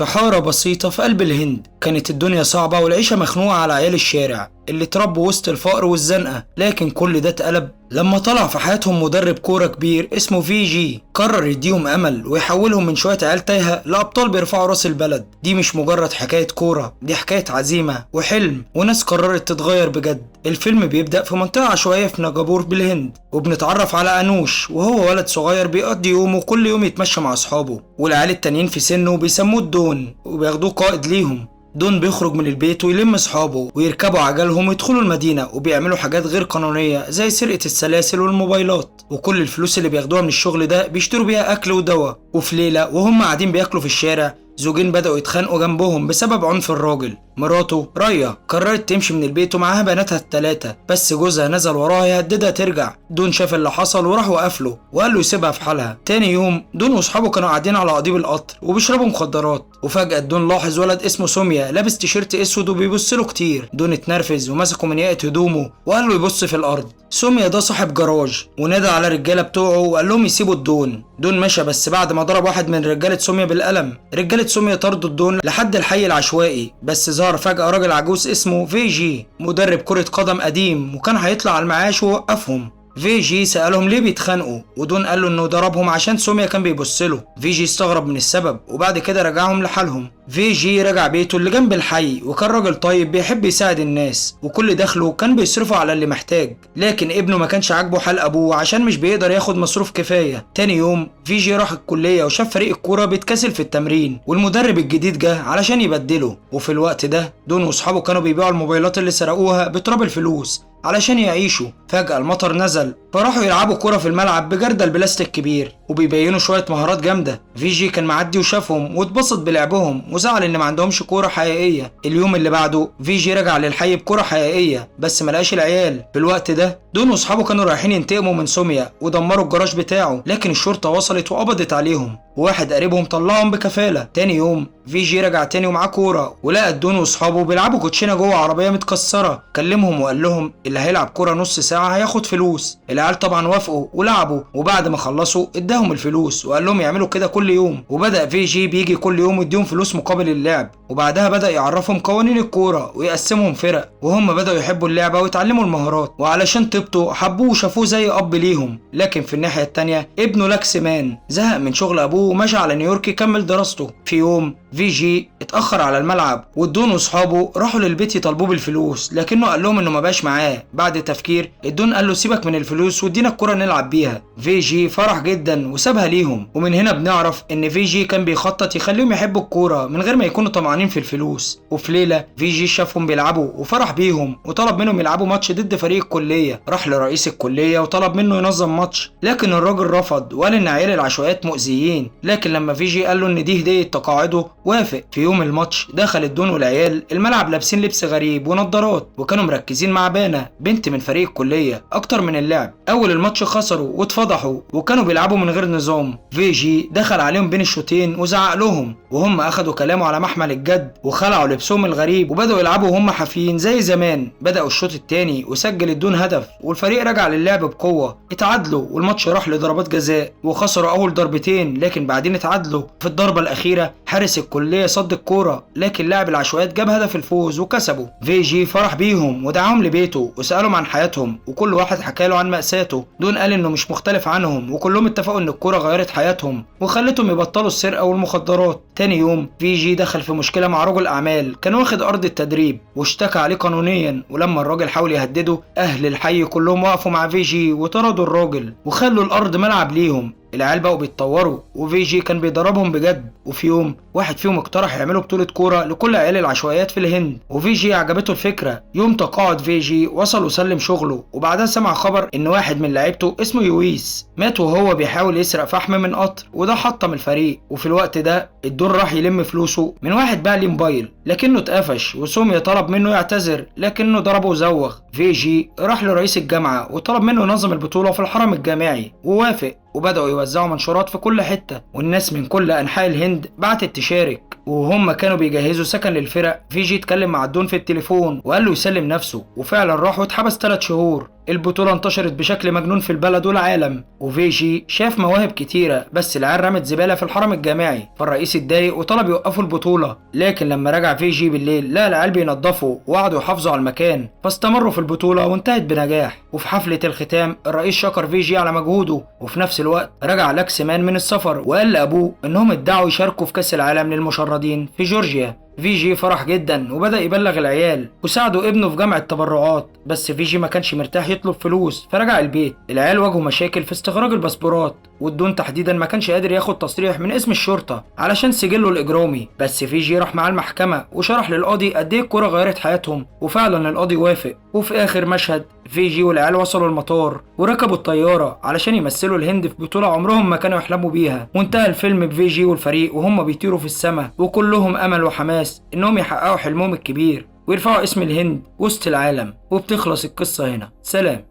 في حارة بسيطة في قلب الهند كانت الدنيا صعبة والعيشة مخنوقة على عيال الشارع اللي اتربوا وسط الفقر والزنقة، لكن كل ده اتقلب لما طلع في حياتهم مدرب كورة كبير اسمه في جي. قرر يديهم أمل ويحولهم من شوية عيال تايهة لأبطال بيرفعوا راس البلد. دي مش مجرد حكاية كورة، دي حكاية عزيمة وحلم وناس قررت تتغير بجد. الفيلم بيبدأ في منطقة عشوائية في نجابور بالهند، وبنتعرف على أنوش وهو ولد صغير بيقضي يومه كل يوم يتمشى مع أصحابه، والعيال التانيين في سنه بيسموه الدون وبياخدوه قائد ليهم. دون بيخرج من البيت ويلم اصحابه ويركبوا عجلهم ويدخلوا المدينة وبيعملوا حاجات غير قانونية زي سرقة السلاسل والموبايلات، وكل الفلوس اللي بياخدوها من الشغل ده بيشتروا بيها أكل ودواء. وفي ليلة وهم قاعدين بياكلوا في الشارع، زوجين بدأوا يتخانقوا جنبهم بسبب عنف الراجل. مراته رايا قررت تمشي من البيت ومعاها بناتها التلاتة، بس جوزها نزل وراها يهددها ترجع. دون شاف اللي حصل وراح وقف له وقال له يسيبها في حالها. تاني يوم دون واصحابه كانوا قاعدين على قضيب القطر وبيشربوا مخدرات، وفجأة دون لاحظ ولد اسمه سوميا لابس تيشيرت اسود وبيبص له كتير. دون اتنرفز ومسكه من ياقة هدومه وقال له يبص في الارض. سوميا ده صاحب جراج ونادى على الرجاله بتوعه وقال لهم يسيبوا الدون. دون مشى، بس بعد ما ضرب واحد من رجاله سوميا بالقلم. رجاله سوميا طردوا الدون لحد الحي العشوائي، بس ظهر فجأة راجل عجوز اسمه في جي مدرب كرة قدم قديم وكان هيطلع على المعاش ووقفهم. في جي سألهم ليه بيتخانقوا، ودون قال له انه ضربهم عشان سوميا كان بيبص له. في جي استغرب من السبب وبعد كده رجعهم لحالهم. في جي رجع بيته اللي جنب الحي وكان راجل طيب بيحب يساعد الناس، وكل دخله كان بيصرفه على اللي محتاج. لكن ابنه ما كانش عاجبه حال ابوه عشان مش بيقدر ياخد مصروف كفايه. تاني يوم في جي راح الكليه وشاف فريق الكوره بيتكاسل في التمرين، والمدرب الجديد جه علشان يبدله. وفي الوقت ده دون واصحابه كانوا بيبيعوا الموبايلات اللي سرقوها بتراب الفلوس علشان يعيشوا. فجأة المطر نزل فراحوا يلعبوا كرة في الملعب بجردل بلاستيك كبير وبيبينوا شوية مهارات جامدة. في جي كان معدي وشافهم واتبسط بلعبهم وزعل ان ما عندهمش كورة حقيقية. اليوم اللي بعده في جي رجع للحي بكرة حقيقية بس ملقاش العيال. في الوقت ده دون واصحابه كانوا رايحين ينتقموا من سوميا ودمروا الجراج بتاعه، لكن الشرطة وصلت وقبضت عليهم وواحد قريبهم طلعهم بكفالة. تاني يوم في جي رجع تاني ومعاه كورة ولقى دون واصحابه بيلعبوا كوتشينة جوه عربية متكسرة. كلمهم وقال لهم اللي هيلعب كورة نص ساعة هياخد فلوس. العيال طبعا وافقوا ولعبوا، وبعد ما خلصوا اداهم الفلوس وقال لهم يعملوا كده كل يوم. وبدأ في جي بيجي كل يوم ويديهم فلوس مقابل اللعب، وبعدها بدأ يعرفهم قوانين الكورة ويقسمهم فرق، وهم بدأوا يحبوا اللعبة ويتعلموا المهارات، وعلشان طيبته حبوه وشافوه زي أب ليهم. لكن في الناحية التانية ابنه لاكسمان زهق من شغل أبوه ومشى على نيويورك يكمل دراسته. في يوم في جي اتأخر على الملعب والدون واصحابه راحوا للبيت يطالبوه بالفلوس، لكنه قال لهم انه ما باش معاه. بعد تفكير الدون قال له سيبك من الفلوس وادينا الكرة نلعب بيها. في جي فرح جدا وسابها ليهم، ومن هنا بنعرف ان في جي كان بيخطط يخليهم يحبوا الكورة من غير ما يكونوا طمعانين في الفلوس. وفي ليلة في جي شافهم بيلعبوا وفرح بيهم وطلب منهم يلعبوا ماتش ضد فريق الكلية. راح لرئيس الكلية وطلب منه ينظم ماتش، لكن الراجل رفض وقال ان عيال العشوائيات مؤذيين. لكن لما في جي قال له ان دي هدية تقاعده وافق. في يوم الماتش دخل الدون والعيال الملعب لابسين لبس غريب ونضارات، وكانوا مركزين مع بانا بنت من فريق الكلية اكتر من اللعب. اول الماتش خسروا واتفضحوا وكانوا بيلعبوا من غير نظام. في جي دخل عليهم بين الشوطين وزعق لهم، وهم اخدوا كلامه على محمل الجد وخلعوا لبسهم الغريب وبدأوا يلعبوا وهم حافيين زي زمان. بدأوا الشوط الثاني وسجل الدون هدف والفريق رجع للعب بقوة. اتعادلوا والماتش راح لضربات جزاء وخسروا اول ضربتين، لكن بعدين اتعادلوا. في الضربة الأخيرة حارس الكلية صد الكورة، لكن لاعب العشوائيات جاب هدف الفوز وكسبوا. في جي فرح بيهم ودعاهم لبيته وسألهم عن حياتهم، وكل واحد حكى له عن مأساته. دون قال انه مش مختلف عنهم وكلهم اتفقوا ان الكورة غيرت حياتهم وخلتهم يبطلوا السرقة والمخدرات. تاني يوم في جي دخل في مشكلة مع رجل أعمال كان واخد أرض التدريب واشتكى عليه قانونيا، ولما الراجل حاول يهدده أهل الحي كلهم وقفوا مع في جي وطردوا الراجل وخلوا الأرض ملعب ليهم. العيال بقوا بيتطوروا وفي جي كان بيدربهم بجد. وفي يوم واحد فيهم اقترح يعملوا بطولة كورة لكل عيال العشوائيات في الهند، وفي جي عجبته الفكرة. يوم تقاعد في جي وصل وسلم شغله، وبعدها سمع خبر ان واحد من لعيبته اسمه يويس مات وهو بيحاول يسرق فحم من قطر، وده حطم الفريق. وفي الوقت ده الدون راح يلم فلوسه من واحد باع ليه موبايل لكنه اتقفش، وسوميا طلب منه يعتذر لكنه ضربه وزوغ. في جي راح لرئيس الجامعة وطلب منه ينظم البطولة في الحرم الجامعي ووافق، وبدأوا يوزعوا منشورات في كل حتة والناس من كل أنحاء الهند بعتت تشارك. وهم كانوا بيجهزوا سكن للفرق في جي اتكلم مع الدون في التليفون وقال له يسلم نفسه، وفعلا راح واتحبس 3 شهور. البطولة انتشرت بشكل مجنون في البلد والعالم، وفيجي شاف مواهب كتيرة بس العيال رمت زبالة في الحرم الجامعي، فالرئيس اتضايق وطلب يوقفوا البطولة. لكن لما رجع فيجي بالليل لقى العيال بينضفوا وقعدوا يحافظوا على المكان، فاستمروا في البطولة وانتهت بنجاح. وفي حفلة الختام الرئيس شكر فيجي على مجهوده، وفي نفس الوقت رجع لاكس مان من السفر وقال لأبوه إنهم ادعوا يشاركوا في كأس العالم للمشردين في جورجيا. فيجي فرح جدا وبدأ يبلغ العيال وساعدوا ابنه في جمع التبرعات، بس فيجي ما كانش مرتاح يطلب فلوس فرجع البيت. العيال واجهوا مشاكل في استخراج الباسبورات، والدون تحديدا ما كانش قادر ياخد تصريح من اسم الشرطة علشان سجله الإجرامي، بس فيجي راح مع المحكمة وشرح للقاضي قد ايه الكورة غيرت حياتهم، وفعلا القاضي وافق. وفي آخر مشهد فيجي والعيال وصلوا المطار وركبوا الطيارة علشان يمثلوا الهند في بطولة عمرهم ما كانوا يحلموا بيها، وانتهى الفيلم بفيجي والفريق وهم بيطيروا في السماء وكلهم أمل وحماس إنهم يحققوا حلمهم الكبير ويرفعوا اسم الهند وسط العالم. وبتخلص القصة هنا. سلام.